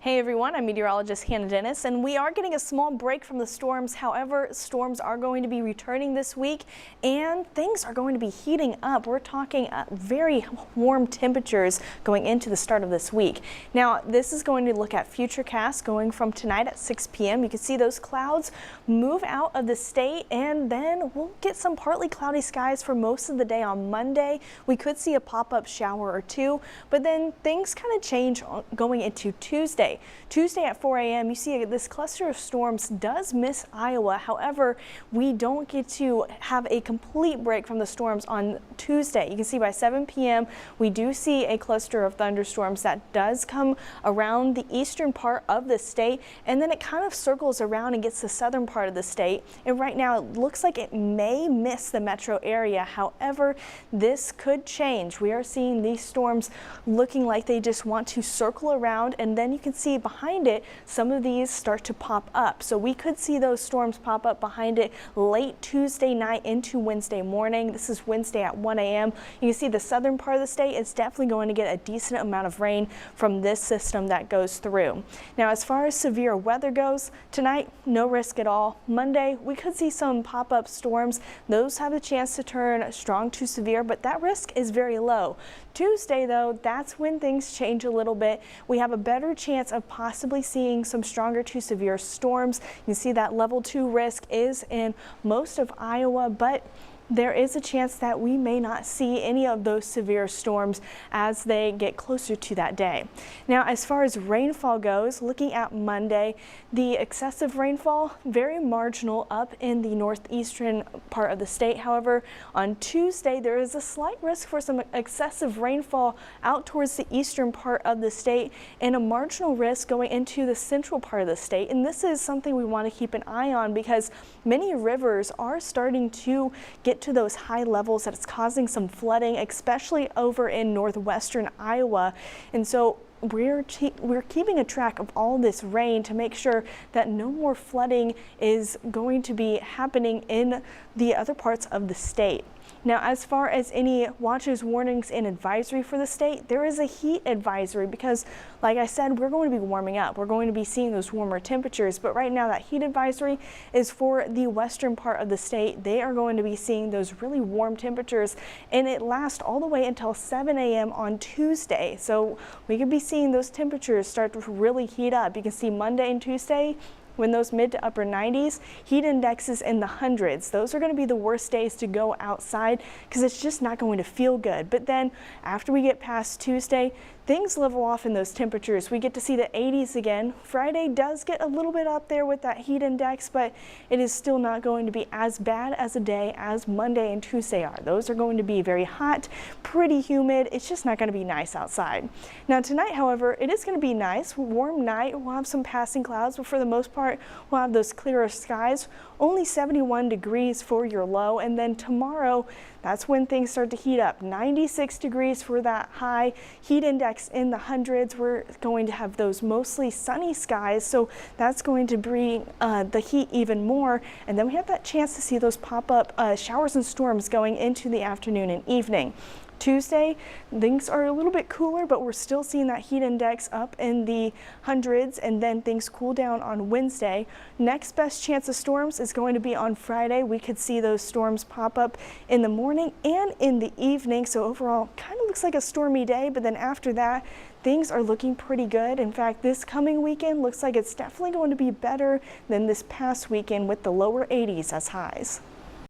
Hey everyone, I'm meteorologist Hannah Dennis, and we are getting a small break from the storms. However, storms are going to be returning this week and things are going to be heating up. We're talking very warm temperatures going into the start of this week. Now, this is going to look at futurecast going from tonight at 6 p.m. You can see those clouds move out of the state, and then we'll get some partly cloudy skies for most of the day on Monday. We could see a pop-up shower or two, but then things kind of change going into Tuesday. Tuesday at 4 a.m. you see this cluster of storms does miss Iowa. However, we don't get to have a complete break from the storms on Tuesday. You can see by 7 p.m. we do see a cluster of thunderstorms that does come around the eastern part of the state, and then it kind of circles around and gets the southern part of the state. And right now it looks like it may miss the metro area. However, this could change. We are seeing these storms looking like they just want to circle around, and then you can see behind it some of these start to pop up. So we could see those storms pop up behind it late Tuesday night into Wednesday morning. This is Wednesday at 1 a.m. You can see the southern part of the state is definitely going to get a decent amount of rain from this system that goes through. Now, as far as severe weather goes, tonight no risk at all. Monday we could see some pop-up storms. Those have a chance to turn strong to severe, but that risk is very low. Tuesday though, that's when things change a little bit. We have a better chance of possibly seeing some stronger to severe storms. You can see that level 2 risk is in most of Iowa, but there is a chance that we may not see any of those severe storms as they get closer to that day. Now, as far as rainfall goes, looking at Monday, the excessive rainfall, very marginal up in the northeastern part of the state. However, on Tuesday, there is a slight risk for some excessive rainfall out towards the eastern part of the state and a marginal risk going into the central part of the state. And this is something we want to keep an eye on because many rivers are starting to get to those high levels that it's causing some flooding, especially over in northwestern Iowa. And so we're keeping a track of all this rain to make sure that no more flooding is going to be happening in the other parts of the state. Now, as far as any watches, warnings, and advisory for the state, there is a heat advisory because, like I said, we're going to be warming up. We're going to be seeing those warmer temperatures, but right now that heat advisory is for the western part of the state. They are going to be seeing those really warm temperatures, and it lasts all the way until 7 a.m. on Tuesday. So we could be seeing those temperatures start to really heat up. You can see Monday and Tuesday, when those mid to upper 90s, heat indexes in the hundreds. Those are going to be the worst days to go outside because it's just not going to feel good. But then after we get past Tuesday, things level off in those temperatures. We get to see the 80s again. Friday does get a little bit up there with that heat index, but it is still not going to be as bad as a day as Monday and Tuesday are. Those are going to be very hot, pretty humid. It's just not going to be nice outside. Now tonight, however, it is going to be nice. Warm night. We'll have some passing clouds, but for the most part, we'll have those clearer skies. Only 71 degrees for your low, and then tomorrow, that's when things start to heat up. 96 degrees for that high, heat index in the hundreds. We're going to have those mostly sunny skies, so that's going to bring the heat even more. And then we have that chance to see those pop-up showers and storms going into the afternoon and evening. Tuesday, things are a little bit cooler, but we're still seeing that heat index up in the hundreds, and then things cool down on Wednesday. Next best chance of storms is going to be on Friday. We could see those storms pop up in the morning and in the evening. So overall, kind of looks like a stormy day, but then after that, things are looking pretty good. In fact, this coming weekend looks like it's definitely going to be better than this past weekend with the lower 80s as highs.